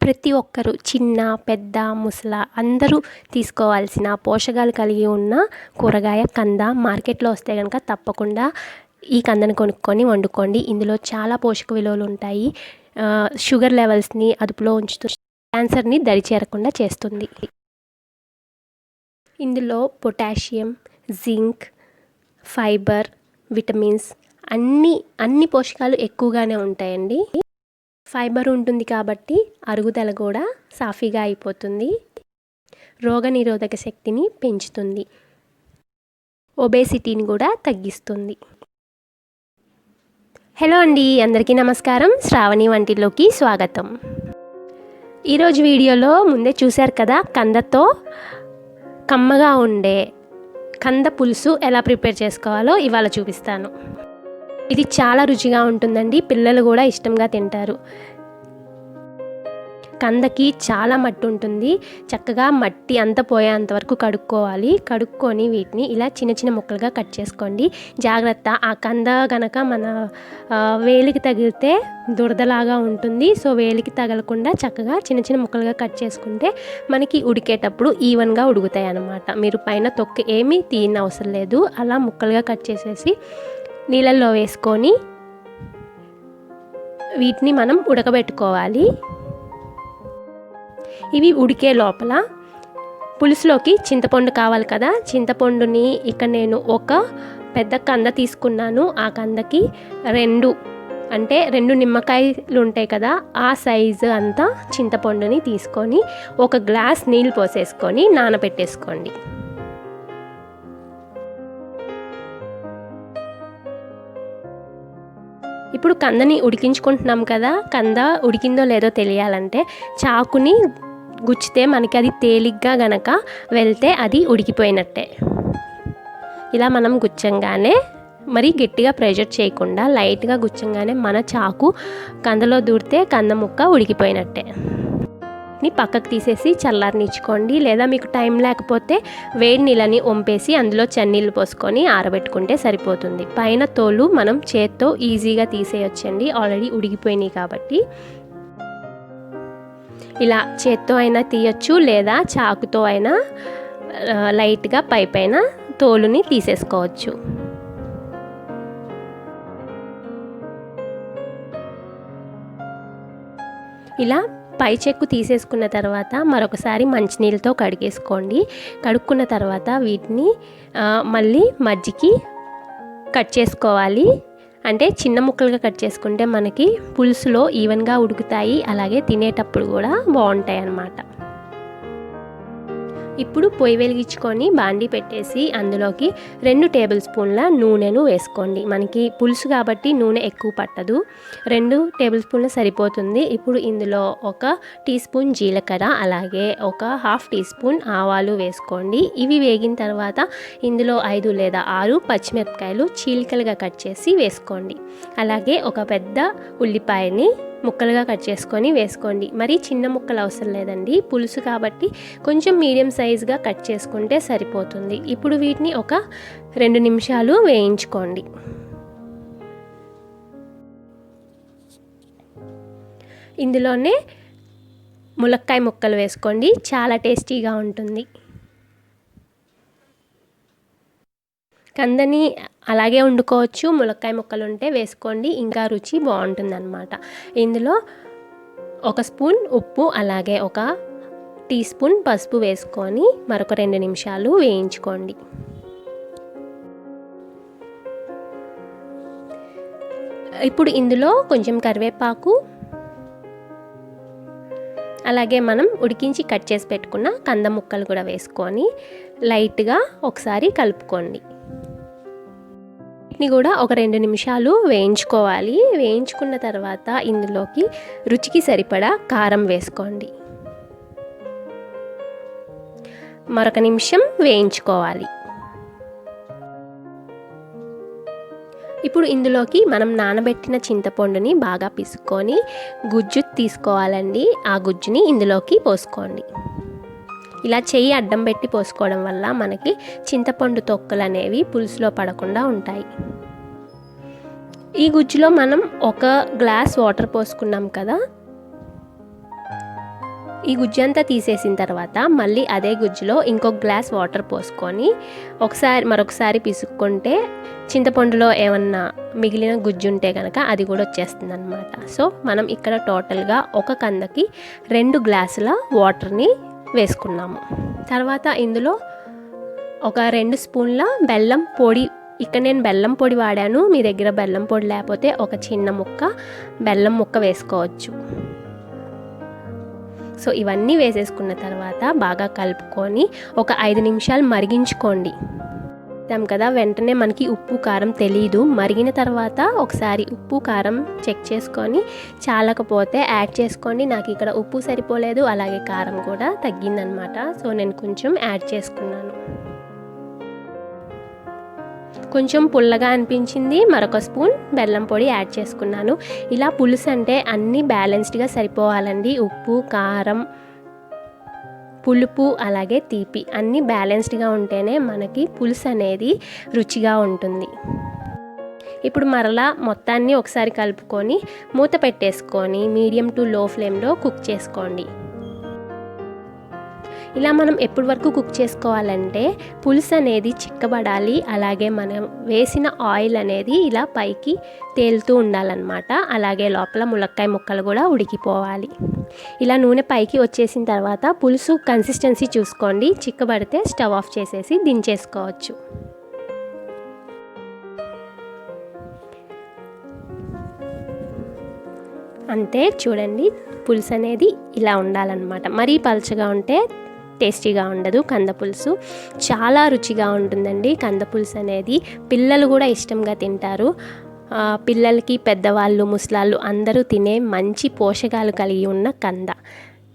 ప్రతి ఒక్కరూ చిన్న పెద్ద ముసల అందరూ తీసుకోవాల్సిన పోషకాలు కలిగి ఉన్న కూరగాయ కంద. మార్కెట్లో వస్తే కనుక తప్పకుండా ఈ కందను కొనుక్కొని వండుకోండి. ఇందులో చాలా పోషక విలువలు ఉంటాయి. షుగర్ లెవెల్స్ని అదుపులో ఉంచుతూ క్యాన్సర్ని దరిచేరకుండా చేస్తుంది. ఇందులో పొటాషియం, జింక్, ఫైబర్, విటమిన్స్ అన్ని పోషకాలు ఎక్కువగానే ఉంటాయండి. ఫైబర్ ఉంటుంది కాబట్టి అరుగుదల కూడా సాఫీగా అయిపోతుంది. రోగనిరోధక శక్తిని పెంచుతుంది. ఒబేసిటీని కూడా తగ్గిస్తుంది. హలో అండి, అందరికీ నమస్కారం. శ్రావణి వంటిల్లోకి స్వాగతం. ఈరోజు వీడియోలో ముందే చూశారు కదా, కందతో కమ్మగా ఉండే కంద పులుసు ఎలా ప్రిపేర్ చేసుకోవాలో ఇవాళ చూపిస్తాను. ఇది చాలా రుచిగా ఉంటుందండి. పిల్లలు కూడా ఇష్టంగా తింటారు. కందకి చాలా మట్టి ఉంటుంది. చక్కగా మట్టి అంతా పోయేంత వరకు కడుక్కొని వీటిని ఇలా చిన్న చిన్న ముక్కలుగా కట్ చేసుకోండి. జాగ్రత్త, ఆ కంద గనక మన వేలికి తగిలితే దురదలాగా ఉంటుంది. సో వేలికి తగలకుండా చక్కగా చిన్న చిన్న ముక్కలుగా కట్ చేసుకుంటే మనకి ఉడికేటప్పుడు ఈవెన్గా ఉడుకుతాయి అన్నమాట. మీరు పైన తొక్కు ఏమీ తీయని అవసరం లేదు. అలా ముక్కలుగా కట్ చేసేసి నీళ్ళల్లో వేసుకొని వీటిని మనం ఉడకబెట్టుకోవాలి. ఇవి ఉడికే లోపల పులుసులోకి చింతపండు కావాలి కదా. చింతపండుని ఇక్కడ నేను ఒక పెద్ద కంద తీసుకున్నాను. ఆ కందకి రెండు నిమ్మకాయలు ఉంటాయి కదా, ఆ సైజు అంతా చింతపండుని తీసుకొని ఒక గ్లాస్ నీళ్ళు పోసేసుకొని నానబెట్టేసుకోండి. ఇప్పుడు కందని ఉడికించుకుంటున్నాం కదా. కంద ఉడికిందో లేదో తెలియాలంటే చాకుని గుచ్చితే మనకి అది తేలిగ్గా గనక వెళ్తే అది ఉడికిపోయినట్టే. ఇలా మనం గుచ్చంగానే, మరి గట్టిగా ప్రెషర్ చేయకుండా లైట్గా గుచ్చంగానే మన చాకు కందలో దూరితే కంద ముక్క ఉడికిపోయినట్టే. పక్కకు తీసేసి చల్లారనిచ్చుకోండి. లేదా మీకు టైం లేకపోతే వేడి నీళ్ళని వంపేసి అందులో చన్నీళ్ళు పోసుకొని ఆరబెట్టుకుంటే సరిపోతుంది. పైన తోలు మనం చేత్తో ఈజీగా తీసేయొచ్చండి, ఆల్రెడీ ఉడికిపోయినాయి కాబట్టి. ఇలా చేత్తో అయినా తీయచ్చు, లేదా చాకుతో అయినా లైట్గా పైన తోలుని తీసేసుకోవచ్చు. ఇలా పై చెక్కు తీసేసుకున్న తర్వాత మరొకసారి మంచినీళ్ళతో కడిగేసుకోండి. కడుక్కున్న తర్వాత వీటిని మళ్ళీ మజ్జికి కట్ చేసుకోవాలి. అంటే చిన్న ముక్కలుగా కట్ చేసుకుంటే మనకి పులుసులో ఈవెన్గా ఉడుకుతాయి, అలాగే తినేటప్పుడు కూడా బాగుంటాయి అన్నమాట. ఇప్పుడు పొయ్యి వెలిగించుకొని బాండీ పెట్టేసి అందులోకి 2 టేబుల్ స్పూన్ల నూనెను వేసుకోండి. మనకి పులుసు కాబట్టి నూనె ఎక్కువ పట్టదు, 2 టేబుల్ స్పూన్లు సరిపోతుంది. ఇప్పుడు ఇందులో 1 టీ స్పూన్ జీలకర్ర, అలాగే 1/2 టీ స్పూన్ ఆవాలు వేసుకోండి. ఇవి వేగిన తర్వాత ఇందులో 5 లేదా 6 పచ్చిమిరపకాయలు చీలికలుగా కట్ చేసి వేసుకోండి. అలాగే ఒక పెద్ద ఉల్లిపాయని ముక్కలుగా కట్ చేసుకొని వేసుకోండి. మరి చిన్న ముక్కలు అవసరం లేదండి, పులుసు కాబట్టి కొంచెం మీడియం సైజుగా కట్ చేసుకుంటే సరిపోతుంది. ఇప్పుడు వీటిని ఒక 2 నిమిషాలు వేయించుకోండి. ఇందులోనే ములక్కాయ ముక్కలు వేసుకోండి, చాలా టేస్టీగా ఉంటుంది. కందని అలాగే వండుకోవచ్చు, ములక్కాయ ముక్కలు ఉంటే వేసుకోండి, ఇంకా రుచి బాగుంటుందన్నమాట. ఇందులో 1 స్పూన్ ఉప్పు, అలాగే 1 టీ స్పూన్ పసుపు వేసుకొని మరొక 2 నిమిషాలు వేయించుకోండి. ఇప్పుడు ఇందులో కొంచెం కరివేపాకు, అలాగే మనం ఉడికించి కట్ చేసి పెట్టుకున్న కంద ముక్కలు కూడా వేసుకొని లైట్గా ఒకసారి కలుపుకోండి. వీటిని కూడా ఒక 2 నిమిషాలు వేయించుకోవాలి. వేయించుకున్న తర్వాత ఇందులోకి రుచికి సరిపడా కారం వేసుకోండి. మరొక నిమిషం వేయించుకోవాలి. ఇప్పుడు ఇందులోకి మనం నానబెట్టిన చింతపండుని బాగా పిసుక్కొని గుజ్జు తీసుకోవాలండి. ఆ గుజ్జుని ఇందులోకి పోసుకోండి. ఇలా చెయ్యి అడ్డం పెట్టి పోసుకోవడం వల్ల మనకి చింతపండు తొక్కలు అనేవి పులుసులో పడకుండా ఉంటాయి. ఈ గుజ్జులో మనం 1 గ్లాస్ వాటర్ పోసుకున్నాం కదా, ఈ గుజ్జు అంతా తీసేసిన తర్వాత మళ్ళీ అదే గుజ్జులో ఇంకొక గ్లాస్ వాటర్ పోసుకొని మరొకసారి పిసుక్కుంటే చింతపండులో ఏమన్నా మిగిలిన గుజ్జు ఉంటే కనుక అది కూడా వచ్చేస్తుంది అనమాట. సో మనం ఇక్కడ టోటల్గా ఒక కందకి 2 గ్లాసుల వాటర్ని వేసుకున్నాము. తర్వాత ఇందులో ఒక 2 స్పూన్ల బెల్లం పొడి, ఇక్కడ నేను బెల్లం పొడి వాడాను. మీ దగ్గర బెల్లం పొడి లేకపోతే ఒక చిన్న ముక్క బెల్లం ముక్క వేసుకోవచ్చు. సో ఇవన్నీ వేసేసుకున్న తర్వాత బాగా కలుపుకొని ఒక 5 నిమిషాలు మరిగించుకోండి. కదా వెంటనే మనకి ఉప్పు కారం తెలీదు. మరిగిన తర్వాత ఒకసారి ఉప్పు కారం చెక్ చేసుకొని చాలకపోతే యాడ్ చేసుకోండి. నాకు ఇక్కడ ఉప్పు సరిపోలేదు, అలాగే కారం కూడా తగ్గిందనమాట. సో నేను కొంచెం యాడ్ చేసుకున్నాను. కొంచెం పుల్లగా అనిపించింది, మరొక స్పూన్ బెల్లం పొడి యాడ్ చేసుకున్నాను. ఇలా పులుసు అంటే అన్నీ బ్యాలెన్స్డ్గా సరిపోవాలండి. ఉప్పు, కారం, పులుపు అలాగే తీపి అన్నీ బ్యాలెన్స్డ్గా ఉంటేనే మనకి పులుసు అనేది రుచిగా ఉంటుంది. ఇప్పుడు మరలా మొత్తాన్ని ఒకసారి కలుపుకొని మూత పెట్టేసుకొని మీడియం టు లో ఫ్లేమ్లో కుక్ చేసుకోండి. ఇలా మనం ఎప్పటి వరకు కుక్ చేసుకోవాలంటే పులుసు అనేది చిక్కబడాలి, అలాగే మనం వేసిన ఆయిల్ అనేది ఇలా పైకి తేలుతూ ఉండాలన్నమాట. అలాగే లోపల ములక్కాయ ముక్కలు కూడా ఉడికిపోవాలి. ఇలా నూనె పైకి వచ్చేసిన తర్వాత పులుసు కన్సిస్టెన్సీ చూసుకోండి. చిక్కబడితే స్టవ్ ఆఫ్ చేసేసి దించేసుకోవచ్చు. అంతే, చూడండి పులుసు అనేది ఇలా ఉండాలన్నమాట. మరీ పల్చగా ఉంటే టేస్టీగా ఉండదు. కంద పులుసు చాలా రుచిగా ఉంటుందండి. కంద పులుసు అనేది పిల్లలు కూడా ఇష్టంగా తింటారు. పిల్లలకి, పెద్దవాళ్ళు, ముసలాళ్ళు అందరూ తినే మంచి పోషకాలు కలిగి ఉన్న కంద.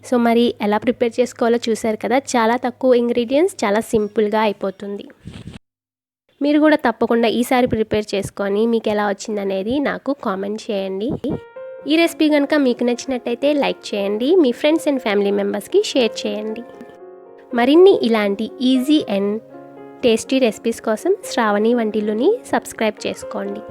సో మరి ఎలా ప్రిపేర్ చేసుకోవాలో చూసారు కదా. చాలా తక్కువ ఇంగ్రీడియంట్స్, చాలా సింపుల్గా అయిపోతుంది. మీరు కూడా తప్పకుండా ఈసారి ప్రిపేర్ చేసుకొని మీకు ఎలా వచ్చిందనేది నాకు కామెంట్ చేయండి. ఈ రెసిపీ కనుక మీకు నచ్చినట్టయితే లైక్ చేయండి, మీ ఫ్రెండ్స్ అండ్ ఫ్యామిలీ మెంబర్స్కి షేర్ చేయండి. మరిన్ని ఇలాంటి ఈజీ అండ్ టేస్టీ రెసిపీస్ కోసం శ్రావణి వంటిల్లుని సబ్స్క్రైబ్ చేసుకోండి.